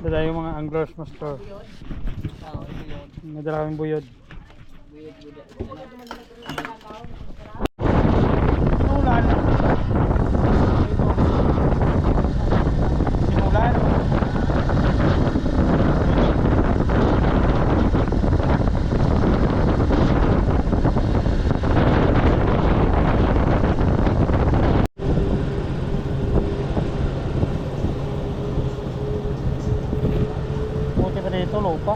Dala yung mga anglers master. Nadala kaming buyod. Sinulan. Sinulan. Buti pa dito, lupa.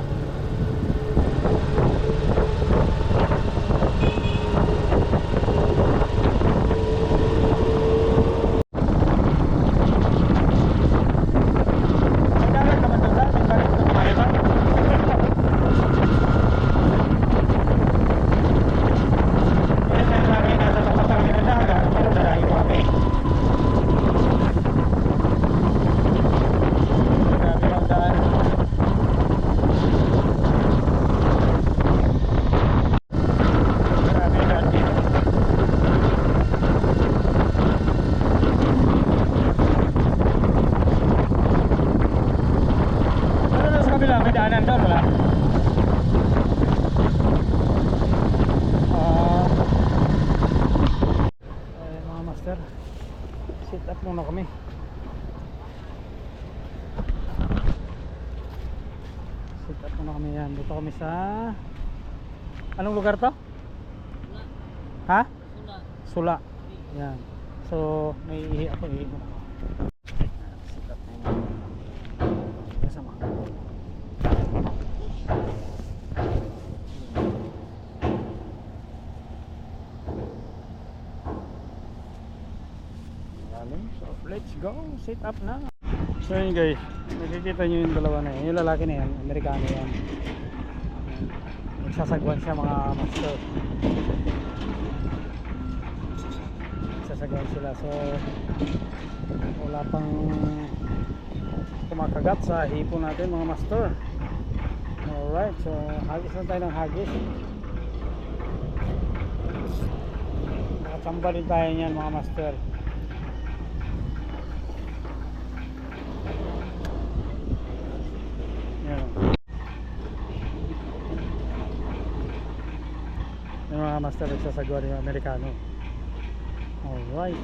May daanan doon, wala? Ayan mga master, sit up muna kami. Sit up muna kami yan. Dito kami sa anong lugar to? Sula. Ha? Sula. Sula. Yan. So may ihi ako, ihi mo. Sit up muna. Kasama ako. So let's go, sit up na. So yun guys, nakikita nyo yung dalawa na yun. Yung lalaki na yan, Amerikano yan. Nagsasagwan siya mga master. Nagsasagwan sila. So wala pang kumakagat sa hipon natin mga master. Alright, so hagis na tayo ng hagis. Nakachamba din tayo niyan mga master. Yung mga master nagsasagwa yung Amerikano. Alright.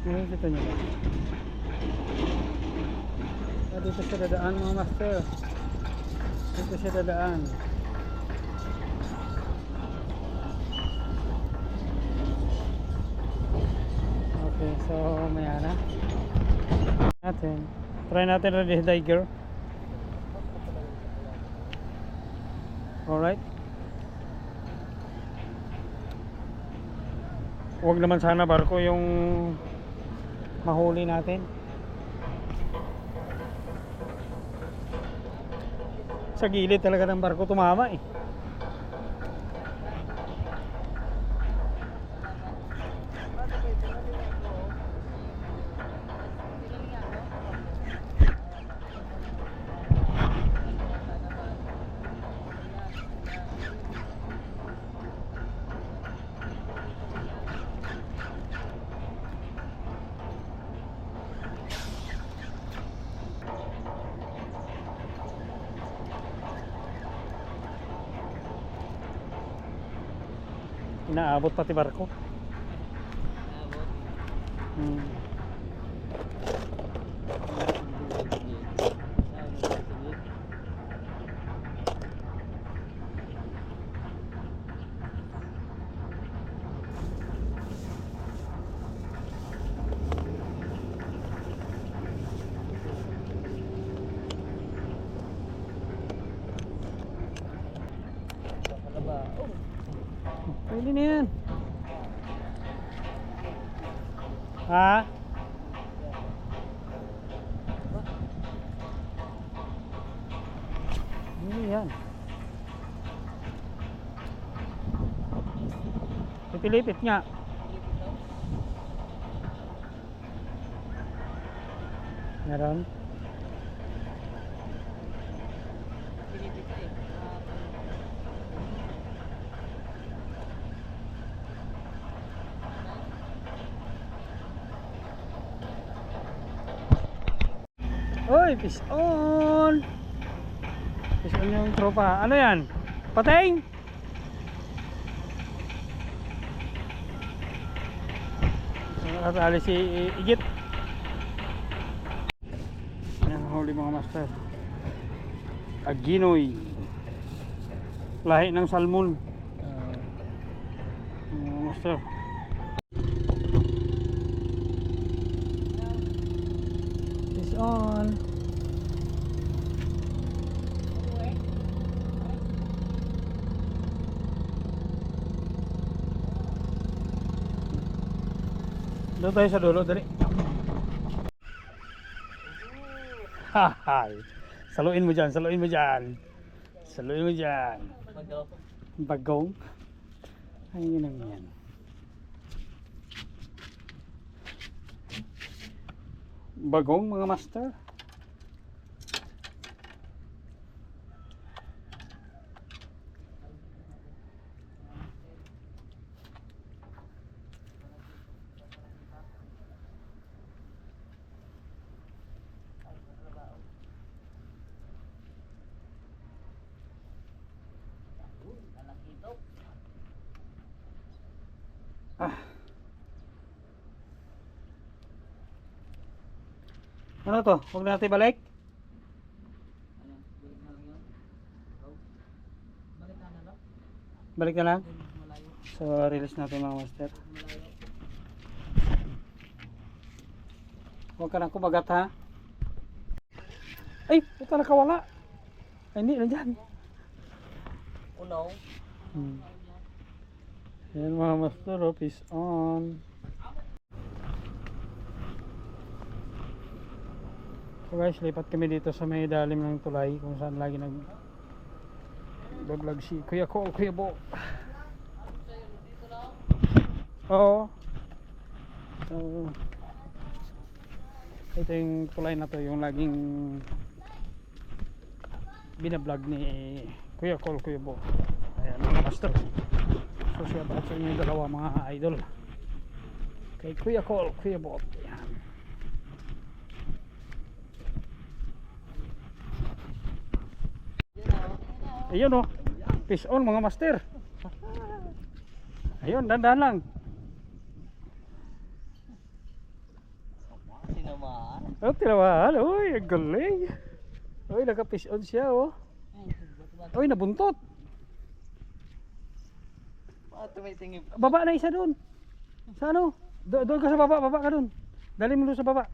Kita nyo ba? Dito siya dadaan mga master. Dito siya dadaan. Okay, so maya na natin. Try natin ready tiger. Alright. Huwag naman sana barko yung mahuli natin. Sa gilid talaga ng barko tumama eh. Inaabot pati barko. Pwede na yan. Ha? Ano yan? Pipilipit nga. Meron? Oy, fish on. Fish on yung tropa. Ano yan? Pating? Nakatali si Igit. Yan, huli mga master. Aginoy. Lahi ng salmon. Mga master. Fish on. Doon tayo sa dulo, dali. Hahay. Saluin mo dyan, saluin mo dyan. Saluin mo dyan. Bagong. Ay, yun ang yan. Bagong mga master. Ano to? Huwag natin balik? Balik na lang? So, release natin mga master. Huwag ka nang kumagat ha? Ay! Ito nakawala! Ay, hindi, nandyan. Unaw. Yan mga master, oh, fish on. So guys, lipat kami dito sa may dalim ng tulay kung saan lagi vlog si Kuya Cole, Kuya Bo. Oo. So, ito yung tulay na to, yung laging binablog ni Kuya Cole, Kuya Bo. Ayan mga master. So siya ba sa inyo dalawa mga idol kay Kuya Cole, Kuya Bo. Ayan. Ayun oh, fish on mga master. Ayun, dandan lang. Sinamaan. Oh, tinawahan. Uy, ang galing. Uy, naka-fish on siya oh. Uy, nabuntot. Tumitingin. Baba na isa doon. Sa ano? Doon ka sa baba, baba ka doon. Dali mo doon sa baba.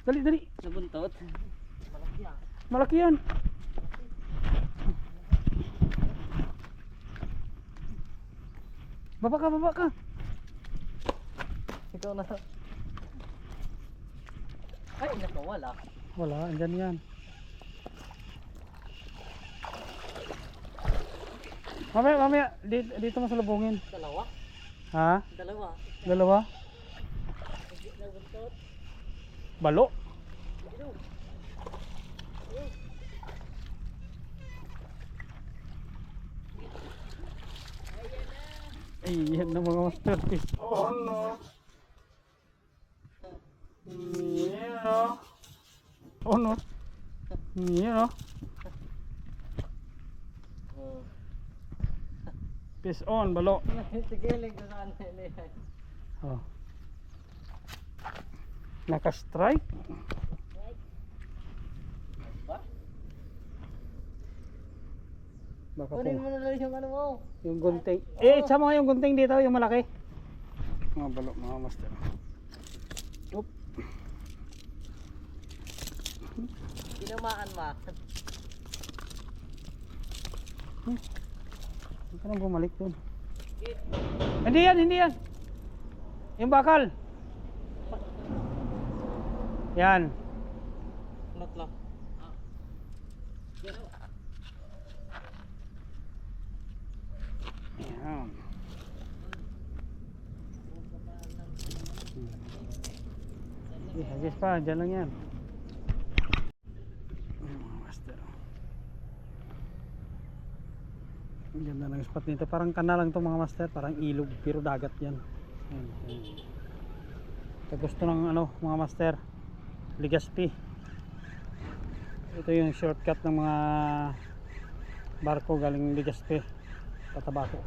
Dali, dali. Nabuntot. Malaki ah. Malaki yan. Baba ka, baba ka. Ikaw na. Ay, nakawala. Wala, andyan yan. Mamaya, mamaya. Dito mo salubungin. Dalawa? Ha? Dalawa. Dalawa? Nabuntot. Balo? Ayan na mga masterpiece. Oh no. Yan o. Oh no. Yan o. Fish on, balo. Tigiling ko saan nila. Oh. Naka-strike. Ba? Baka Kunin po. mo na lang yung ano mo. Yung gunting. Eh, sama yung gunting dito, yung malaki. Mga balo, mga master. Oop. Ginamaan ma. Hindi ka nang bumalik dun. Hindi yan, hindi yan. Yung bakal. Yan. Not lang. Yan. Hagis pa, dyan lang yan. Mga master. Ang ganda ng spot nito. Parang kanal lang to mga master. Parang ilog, pero dagat yan. Ayan, ayan. Ito gusto ng ano mga master, Legazpi. ito yung shortcut ng mga barko galing Legazpi, Cotabato.